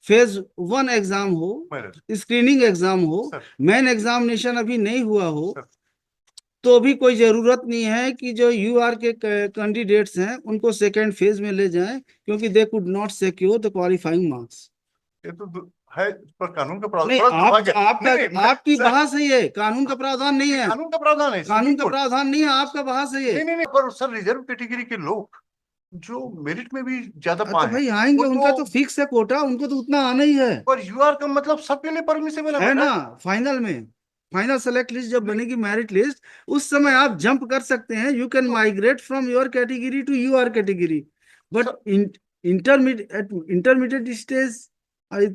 Phase 1 exam हो, screening exam हो, sir, main examination अभी नहीं हुआ हो, सर, तो भी कोई जरूरत नहीं है कि जो यूआर के कैंडिडेट्स हैं उनको सेकेंड फेज में ले जाएं, क्योंकि they could not secure the qualifying marks. ये तो है, पर कानून का प्रावधान नहीं, थोड़ा दुर्भाग्य आपका नहीं, नहीं, आपकी सर, बहस है, ये कानून का प्रावधान नहीं है। कानून का प्रावधान है, कानून सुप्रीम का कोर्ट। प्रावधान नहीं है, आपका बहस है ये। नहीं, नहीं, नहीं, पर सर रिजर्व कैटेगरी के लोग जो मेरिट में भी ज्यादा तो पाए हैं भाई आएंगे, वो उनका तो, तो फिक्स है कोटा, उनको तो उतना आना ही है। पर यूआर का मतलब सबके लिए परमिसेबल है है ना, मैडम। फाइनल में, फाइनल सेलेक्ट लिस्ट जब बनेगी, मेरिट लिस्ट, उस समय आप जंप कर सकते हैं, यू कैन तो migrate from your category to UR category. But sir, intermediate intermediate stage, पर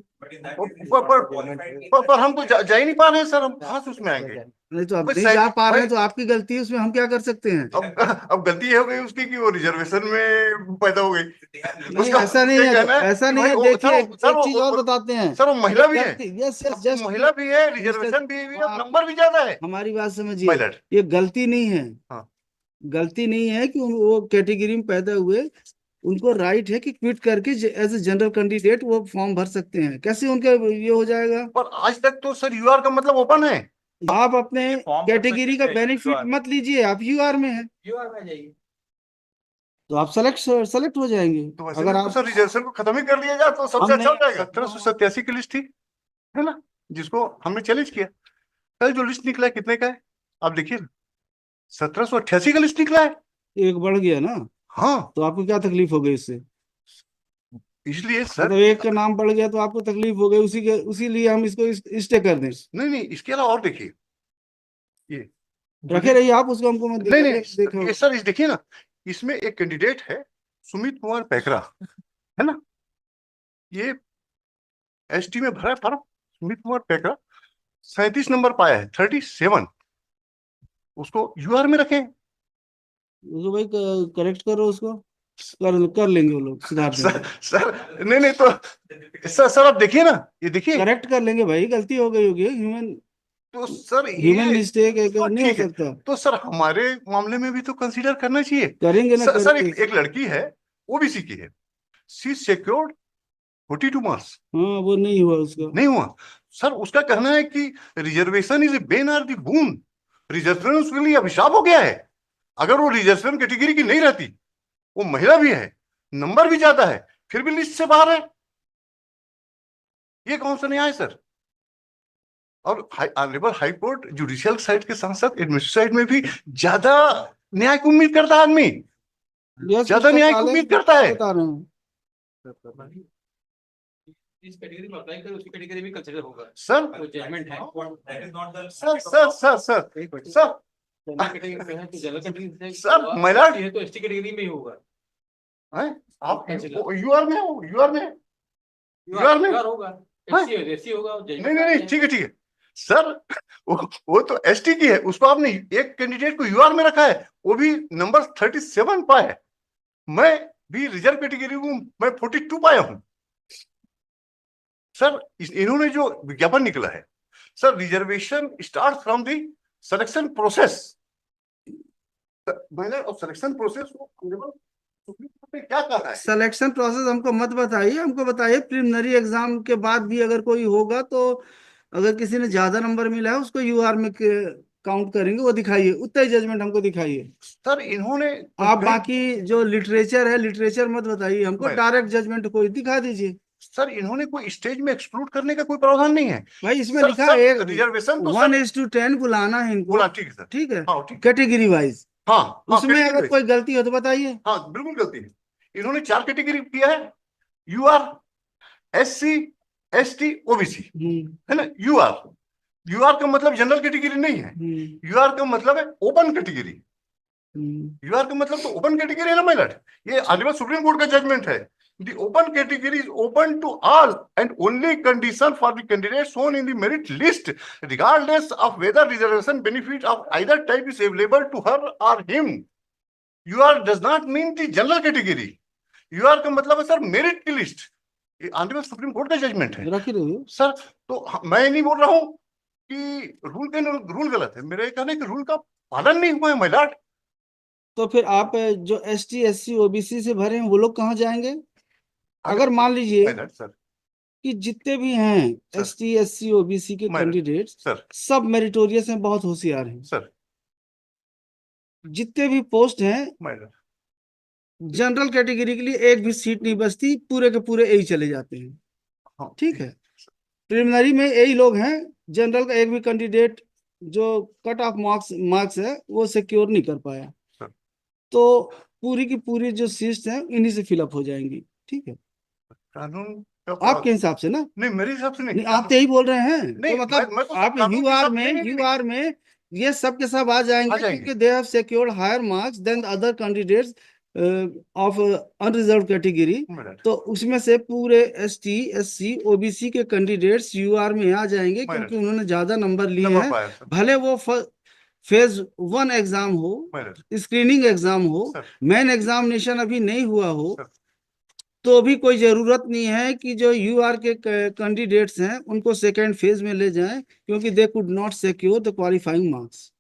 हम तो जा ही नहीं पा रहे हैं सर, हम कहाँ से उसमें आएंगे? नहीं तो आप भाई नहीं जा पा रहे भाई, हैं तो आपकी गलती है, उसमें हम क्या कर सकते हैं। अब गलती ये हो गई उसकी कि वो रिजर्वेशन में पैदा हो गई। नहीं, उसका ऐसा नहीं ये है, कहना है ऐसा कि नहीं भाई है। वो देखिए, सर, सर एक चीज और बताते हैं। सर वो महिला भी है, यस यस, जस्ट महिला भी है, रिजर्वेशन भी है, आप नंबर भी ज्यादा है। हमारी बात समझिए, पायलट, ये गलती नहीं है। हाँ, गलती नहीं है कि वो कैटेगरी में पैदा हुए, उनको राइट है कि क्विट करके एज ए जनरल कैंडिडेट वो फॉर्म भर सकते हैं। कैसे उनका ये हो जाएगा। पर आज तक तो सर यूआर का मतलब ओपन है। आप अपने फॉर्म भर कैटेगरी सकते का हैं बेनिफिट UR मत लीजिए, आप यूआर में हैं UR में जाइए। तो आप सेलेक्ट हो जाएंगे। तो वैसे अगर भी तो आप, सर रिजर्वेशन को खत्म ही कर लिया जाए तो हम सबसे अच्छा नहीं, हो जाएगा। 1787 की लिस्ट थी, है ना, जिसको हमने चैलेंज किया। कल जो लिस्ट निकला है कितने का है आप देखिए ना, 1788 का लिस्ट निकला है। एक बढ़ गया ना, हाँ, तो आपको क्या तकलीफ हो गई इससे। इसलिए सर, मतलब एक का नाम बढ़ गया तो आपको तकलीफ हो गई, उसी लिए हम इसको स्टे कर दें। नहीं, नहीं, इसके अलावा और देखिए, ये रखे जुडिस रहिए आप उसको, हमको मत नहीं, नहीं, देखो। ये सर इस देखिए ना, इसमें एक कैंडिडेट है सुमित कुमार पैकरा, है ना, ये एसटी में भरा है फॉर्म। सुमित कुमार पैकरा 37 नंबर पाया है, 37, उसको यूआर में रखें। उसको भाई करेक्ट करो उसको, कर लेंगे वो लोग, सुधार सर, देंगे। सर, नहीं, नहीं, तो सर आप देखिए ना, ये देखिए, करेक्ट कर लेंगे भाई, गलती हो गई होगी, ह्यूमन तो सर ह्यूमन ये मिस्टेक है, तो नहीं हो ठीक है, सकता। तो सर हमारे मामले में भी तो कंसीडर करना चाहिए। करेंगे ना, सर करेंगे। एक लड़की है, ओबीसी की है, सी सिक्योर्ड 42 मार्क्स, हाँ, वो नहीं हुआ उसका। नहीं हुआ। सर उसका कहना है कि reservation is a bane or the boon, reservation उसके लिए अभिशाप हो गया है। अगर वो रिजर्वेशन कैटेगरी की नहीं रहती, वो महिला भी है, नंबर भी ज्यादा है, फिर भी लिस्ट से बाहर है, ये कौन सा न्याय है सर? और honourable high court judicial side के साथ साथ एडमिनिस्ट्रेटिव साइड में भी ज्यादा न्याय की उम्मीद करता है आदमी, यस, ज्यादा उसका न्याय की चैलेंज उम्मीद करता है। बता रहे हैं। इस कैटेगरी में अप्लाई करें, उसकी कैटेगरी भी कंसीडर होगा। सर, तो जजमेंट है sir, sir, sir, sir, sir, general category में है तो जनरल कैटेगरी सर, महिला है तो एसटी कैटेगरी में ही होगा। आप यूआर में हो, यूआर में, यूआर में होगा, एससी होगा, नहीं, नहीं, नहीं, ठीक है, ठीक है सर, वो तो एसटी की है, उसको आपने एक कैंडिडेट को यूआर में रखा है, वो भी नंबर 37 पाया है। मैं भी रिजर्व कैटेगरी हूं, मैं 42 पाया हूं। सर इन्होंने जो विज्ञापन निकला है, sir reservation start from the selection process, मैंने और सिलेक्शन प्रोसेस को क्या कहा है? सिलेक्शन प्रोसेस हमको मत बताइए, हमको बताइए प्रिलिमिनरी एग्जाम के बाद भी अगर कोई होगा तो, अगर किसी ने ज्यादा नंबर मिला है उसको यूआर में काउंट करेंगे, वो दिखाइए, उतना ही जजमेंट हमको दिखाइए। सर इन्होंने आप बाकी जो लिटरेचर है, लिटरेचर मत बताइए हमको, डायरेक्ट जजमेंट कोई दिखा दीजिए। सर इन्होंने कोई स्टेज में एक्सक्लूड करने का कोई प्रावधान नहीं है भाई इसमें सर, लिखा सर, है रिजर्वेशन तो 1:10 बुलाना है इनको, बोला, ठीक है सर, ठीक है, हाँ, ठीक, कैटेगरी वाइज। हाँ, हाँ, उसमें अगर कैटेगरी, कोई गलती हो तो बताइए। हाँ, बिल्कुल गलती है। इन्होंने 4 कैटेगरी किया है, यूआर, एससी, एसटी, ओबीसी, है ना। यूआर, यूआर का मतलब जनरल कैटेगरी नहीं है, यूआर का मतलब है ओपन कैटेगरी। यूआर का मतलब तो ओपन कैटेगरी है ना मेरठ, ये ऑनरेबल सुप्रीम कोर्ट का जजमेंट है। The open category is open to all and only condition for the candidate shown in the merit list, regardless of whether reservation benefit of either type is available to her or him. UR does not mean the general category. UR का मतलब है sir merit की list, ये honourable supreme court का judgement है रखी रहिए sir. तो मैं नहीं बोल रहा हूं कि रूल गलत है, मेरा कहना है कि रूल का पालन नहीं हुआ है महिला। तो फिर आप जो ST SC OBC से भरे हैं वो लोग कहाँ जाएंगे। अगर मान लीजिए सर कि जितने भी हैं सर। ST SC OBC के मैडम, कैंडिडेट्स सर सब मेरिटोरियस हैं, बहुत होशियार हैं। सर जितने भी पोस्ट हैं मैडम, जनरल कैटेगरी के लिए एक भी सीट नहीं बचती, पूरे के पूरे यही चले जाते हैं। हाँ ठीक है, प्रिलिमिनरी में यही लोग हैं। जनरल का एक भी कैंडिडेट जो कट ऑफ मार्क्स है वो सिक्योर नहीं कर पाया, सर। तो पूरी की पूरी जो सीट्स हैं इन्हीं से फिलअप हो जाएंगी। ठीक है, कानून का आपके हिसाब से ना? नहीं, मेरे हिसाब से नहीं। नहीं, आप तो यही बोल रहे हैं, नहीं, तो मतलब मैं तो आप कानून के हिसाब नहीं, नहीं, नहीं, यू आर में ये सब के सब आ जाएंगे, जाएंगे। क्योंकि they have secured higher marks than other candidates of unreserve category. Madam, तो उसमें से पूरे ST SC OBC के कैंडिडेट्स UR में आ जाएंगे, क्योंकि उन्होंने ज्यादा नंबर लिए नंबर हैं। पाया सर। भले वो फेज 1 एग्जाम हो, मैडम, स्क्रीनिंग एग्जाम हो, सर, मेन एग्जामिनेशन अभी नहीं हुआ हो, सर। तो भी कोई जरूरत नहीं है कि जो UR के कैंडिडेट्स हैं उनको सेकेंड फेज में ले जाएं, क्योंकि they could not secure the qualifying marks.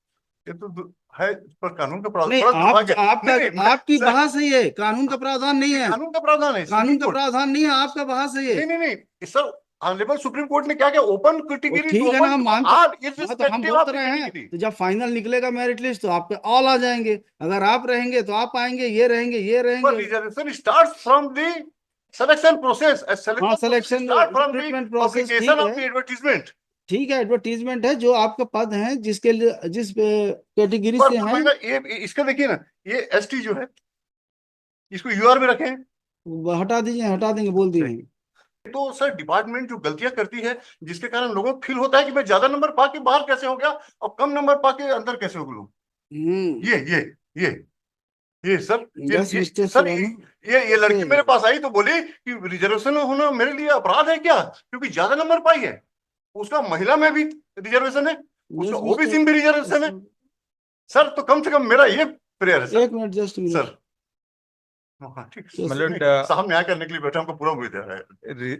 ये तो है, पर कानून का प्रावधान नहीं, थोड़ा दुर्भाग्य। आपका नहीं, नहीं, आपकी सर, बहस है, ये कानून का प्रावधान नहीं है। कानून का प्रावधान है, कानून सुप्रीम का कोर्ट। प्रावधान नहीं है, आपका बहस है ये। नहीं, नहीं, नहीं सर, ऑनरेबल सुप्रीम कोर्ट ने क्या किया, ओपन वो कैटेगरी ठीक है ना, ओपन हम टू मान ऑल हाँ, तो हम इररिस्पेक्टिव बोल ऑफ तो द रहे हैं, कैटेगरी। तो जब फाइनल निकलेगा मेरिट लिस्ट तो आपके ऑल आ जाएंगे। अगर आप रहेंगे तो आप आएंगे, ये रहेंगे ये पर रहेंगे। Reservation starts from the selection process, हाँ, selection process selection start from the recruitment process publication ठीक ऑफ है। The advertisement. ठीक है, एडवर्टीजमेंट है, जो आपका पद है जिसके लिए जिस कैटेगरी पर से हैं महंगा ये इसका देखिए ना, ये ST जो है इसको UR में रखें। वो हटा दीजिए, हटा देंगे, बोल दिए हैं। तो सर डिपार्टमेंट जो गलतियां करती है, जिसके कारण लोगों को फील होता है कि मैं ज्यादा नंबर पाके बाहर कैसे हो गया और कम नंबर पाके अंदर कैसे हो गया। हम्म। ये ये सर, बस मिस्टर सर सुराना ये से लड़की मेरे पास आई तो बोली कि रिजर्वेशन होना मेरे लिए अपराध है क्या, क्योंकि ज्यादा नंबर पाई है। उसका महिला में भी रिजर्वेशन है, उसका बस OBC में भी रिजर्वेशन है। मिस्टर सर तो कम से कम मेरा ये प्रेयर है सर। एक मिनट, जस्ट मिनट सर हाँ ठीक है, मतलब साहब न्याय करने के लिए बैठे, हमको पूरा उम्मीद है।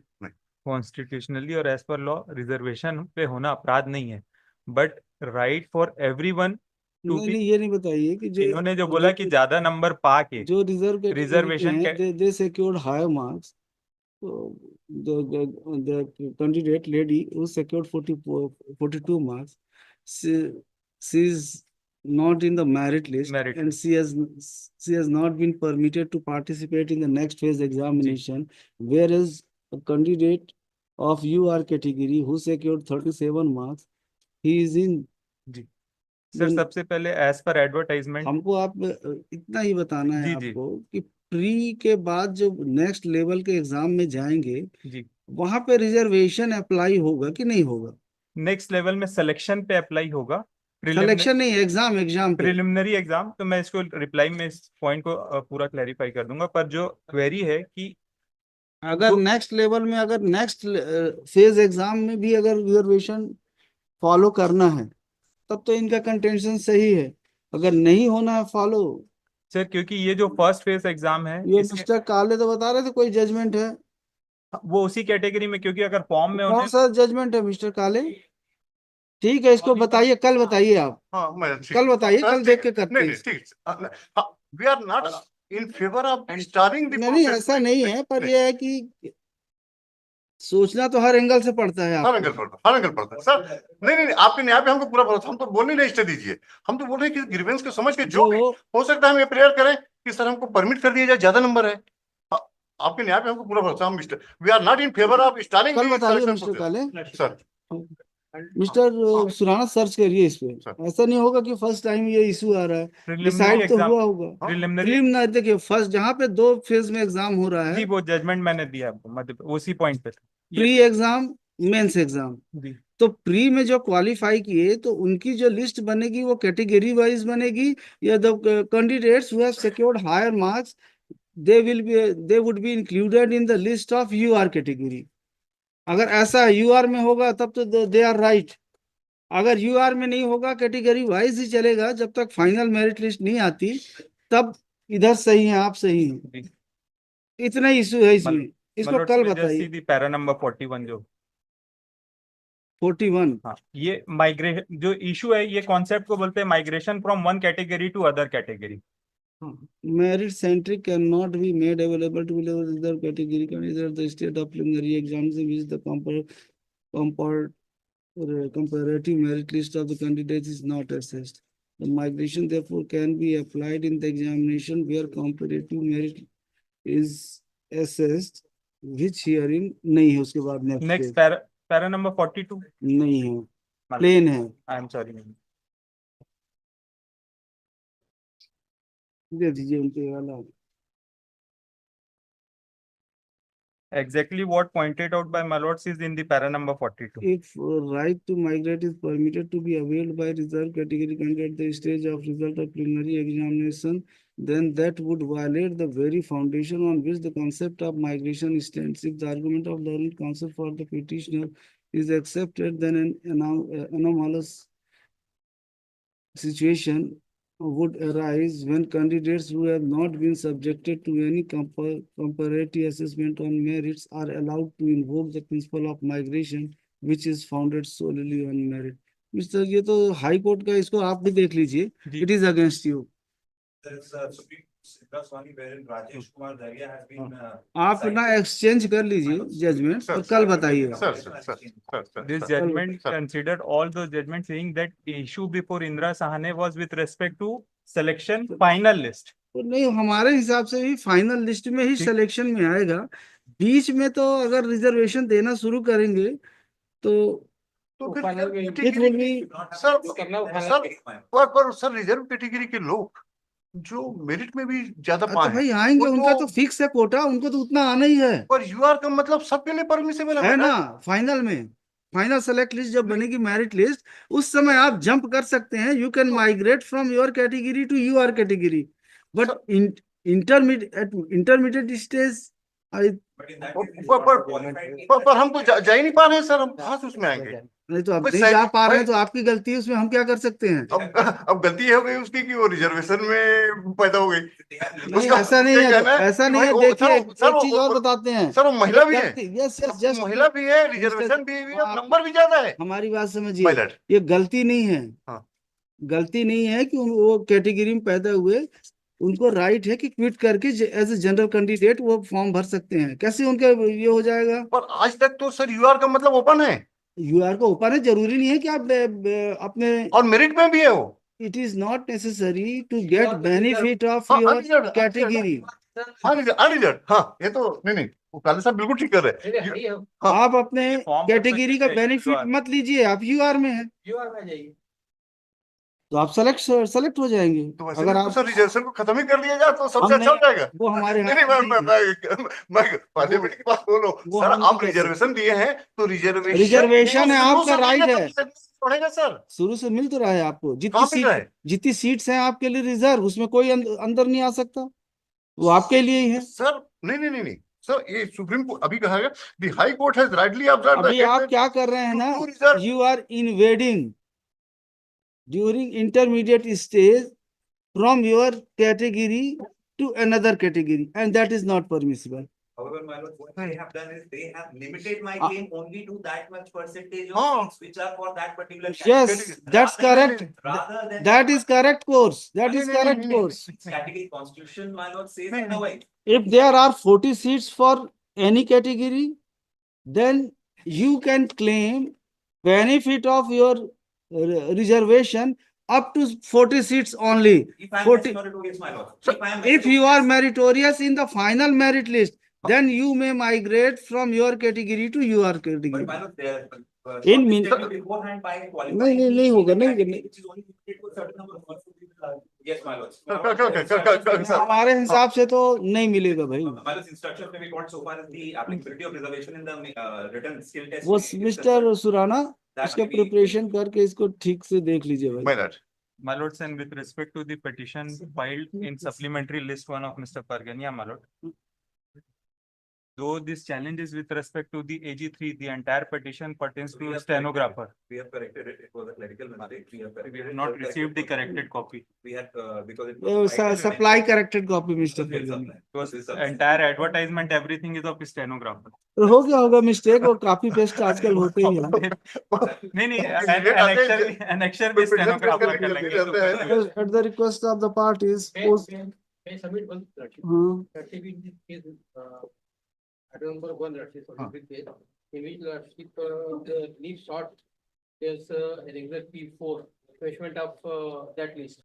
कॉन्स्टिट्यूशनली और एज पर लॉ रिजर्वेशन पे होना अपराध नहीं है, बट राइट फॉर एवरवन टू नहीं बी। नहीं, ये नहीं बताइए कि इन्होंने जो बोला कि ज्यादा नंबर पा के जो रिजर्व कैटेगरी के रिजर्वेशन हैं, के they secured higher marks. So the candidate lady who secured 42 marks, she is not in the merit list, Merit and she has not been permitted to participate in the next phase examination. Whereas a candidate of UR category who secured 37 marks, he is in. जी sir, सबसे पहले as per advertisement हमको आप इतना ही बताना है जी आपको कि प्री के बाद जो नेक्स्ट लेवल के एग्जाम में जाएंगे जी, वहां पे रिजर्वेशन अप्लाई होगा कि नहीं होगा? नेक्स्ट लेवल में सिलेक्शन पे अप्लाई होगा। सिलेक्शन नहीं, एग्जाम पे। प्रिलिमिनरी एग्जाम, तो मैं इसको रिप्लाई में इस पॉइंट को पूरा क्लैरिफाई कर दूंगा। पर जो क्वेरी है कि अगर नेक्स्ट लेवल में, अगर नेक्स्ट फेज एग्जाम में भी अगर रिजर्वेशन फॉलो करना है तब तो इनका कंटेंशन सही है। अगर नहीं होना है फॉलो, सर क्योंकि ये जो फर्स्ट फेज एग्जाम है ये मिस्टर काले तो बता रहे थे कोई जजमेंट है। वो उसी कैटेगरी में, क्योंकि अगर फॉर्म में कौन उन्हें सा जजमेंट है मिस्टर काले? ठीक है, इसको बताइए, कल बताइए आप। हाँ मैं कल बताइए, कल देख के करते नहीं हैं। नहीं ठीक, we are not in favour of starting the नहीं, ऐसा नहीं है, पर यह है कि सोचना तो हर एंगल से पड़ता है हर आपको। एंगल पड़ता है सर। नहीं नहीं, आपके न्याय पे हमको पूरा भरोसा, हम तो बोलने नहीं स्टे दीजिए। हम तो बोल रहे हैं कि ग्रीवेंस को समझ के जो भी हो सकता है हम ये प्रेयर करें कि सर हमको परमिट कर दिया जाए, ज्यादा नंबर है। आपके न्याय पे हमको पूरा भरोसा, हम we are not in favour of starting कल बताइए मिस्टर काले। सर। मिस्टर सुराना सर्च करिए इस पे। ऐसा नहीं होगा कि फर्स्ट टाइम ये इशू आ रहा है, डिसाइड तो हुआ होगा। प्रिलिमिनरी देखिए, फर्स्ट जहाँ पे 2 फेज में एग्जाम हो रहा है जी, वो जजमेंट मैंने दिया आपको, मतलब उसी पॉइंट पे प्री एग्जाम, मेंस एग्जाम। तो प्री में जो क्वालिफाई किए तो उनकी जो लिस्ट बनेगी वो कैटेगरी वाइज बनेगी, या the candidates who have secured higher marks they would be included in the list of UR category। अगर ऐसा UR में होगा तब तो दे आर राइट। अगर UR में नहीं होगा, कैटेगरी वाइज ही चलेगा, जब तक फाइनल मेरिट लिस्ट नहीं आती तब इधर सही है, आप सही हैं। इतना इशू है इसमें, इसको कल बताइए। पैरा नंबर 41 जो 41, हाँ, ये माइग्रेशन जो इशू है, ये कॉन्सेप्ट को बोलते हैं migration from one category to other category. merit centric cannot be made available to other category candidates. The state of preliminary exams in which the comparative merit list of the candidates is not assessed. The migration therefore can be applied in the examination where comparative merit is assessed, which herein नहीं है. उसके बाद next para number 42 नहीं है, plane है. I am sorry दे दीजिए उनके वाला. exactly what pointed out by my lords is in the para number 42. If right to migrate is permitted to be availed by reserve category candidate at the stage of result of preliminary examination, then that would violate the very foundation on which the concept of migration stands. If the argument of learned counsel for the petitioner is accepted, then an anomalous situation would arise when candidates who have not been subjected to any comparative assessment on merits are allowed to invoke the principle of migration, which is founded solely on merit. Mister, ये तो high court का, इसको आप भी देख लीजिए. It is against you. आप ना एक्सचेंज कर लीजिए जजमेंट और कल बताइएगा. This judgment considered all those judgments saying that issue before Indra Sahane was with respect to selection final list. तो नहीं, हमारे हिसाब से भी फाइनल लिस्ट में ही सिलेक्शन में आएगा. बीच में तो अगर रिजर्वेशन देना शुरू करेंगे तो फिर it will be. Sir reserve category के लोग जो मेरिट में भी ज्यादा तो पाए भाई आएंगे, उनका तो फिक्स है कोटा, उनको तो उतना आना ही है. पर यूआर का मतलब सबके लिए परमिसिबल है ना. फाइनल में फाइनल सेलेक्ट लिस्ट जब बनेगी मेरिट लिस्ट, उस समय आप जंप कर सकते हैं. You can migrate from your category to UR category, but intermediate stage पर हम तो जा ही नहीं पा रहे हैं सर. हम कहाँ से उसमें आएंगे? नहीं तो आप नहीं जा पा रहे हैं तो आपकी गलती है, उसमें हम क्या कर सकते हैं. अब गलती हो गई उसकी कि वो रिजर्वेशन में पैदा हो गई. नहीं, ऐसा नहीं है, ऐसा नहीं है. देखिए एक चीज और बताते हैं सर, वो महिला भी है. यस यस, जस्ट महिला भी है, रिजर्वेशन भी है, नंबर भी ज्यादा है. हमारी बात समझिए, ये गलती नहीं है. गलती नहीं है कि वो कैटेगरी में पैदा हुए, उनको राइट है कि क्विट करके एज ए जनरल कैंडिडेट वो फॉर्म भर सकते हैं. कैसे उनका ये हो जाएगा? पर आज तक तो सर यूआर का मतलब ओपन है. यूआर को ओपन है, जरूरी नहीं है कि आप अपने, और मेरिट में भी है वो. It is not necessary to get benefit of your category. Unreserve. हाँ, ये तो नहीं, वो काले साहब बिल्कुल ठीक कर रहे हैं. आप अपने कैटेगरी का बेनिफिट मत लीजिए, आप यूआर में है, यूआर में जाइए तो आप सेलेक्ट हो जाएंगे. तो अगर आप सर रिजर्वेशन को खत्म ही कर लिया जाए तो सबसे अच्छा हो जाएगा. वो हमारे नहीं, मैं पार्लियामेंट की बात बोल रहा हूँ सर. आप रिजर्वेशन दिए हैं तो रिजर्वेशन है, आपका राइट है. पड़ेगा सर. शुरू से मिल तो रहा है आपको. जितनी सीट्स हैं आपके लिए रिजर्व, उसमें कोई अंदर नहीं आ सकता, वो आपके लिए ही है सर. नहीं सर, ये सुप्रीम कोर्ट अभी कहा गया, the high court has rightly observed. अभी आप क्या कर रहे हैं ना, you are invading during intermediate stage from your category to another category, and that is not permissible. However, my lord, what they have done is they have limited my claim only to that much percentage of seats which are for that particular category. Yes, that's correct. Rather than That is correct course. That is correct course. category constitution, my lord says otherwise. If there are 40 seats for any category, then you can claim benefit of your reservation up to 40 seats only. If I am 40 meritorious, my lord. If you are meritorious in the final merit list, then you may migrate from your category to your category. But my lord, there In mean- beforehand by qualifying. नहीं होगा, नहीं. Which is only limited to a certain number of people. Yes, my lord. हमारे हिसाब से तो नहीं मिलेगा भाई. My lord's instruction may be called so far as the applicability of reservation in the written skill test. वो mister Surana इसका preparation करके इसको ठीक से देख लीजिए भाई. My lords, and with respect to the petition filed in supplementary list 1 of Mr. Pargania, my lord, though this challenge is with respect to the AG3, the entire petition pertains to stenographer. We have corrected it. It was a clerical mistake. We have not received the corrected copy. We had because it was supply corrected copy mister supply. It was entire advertisement, everything is of stenographer. हो गया होगा mistake. वो copy paste आजकल होते ही हैं. नहीं, annexure भी stenographer कर लेंगे. At the request of the parties, Can you submit one Lordship? हाँ Lordship in this case, item number one Lordship for this case, in which Lordship, the leave short, there's an exact P4, refreshment of that list.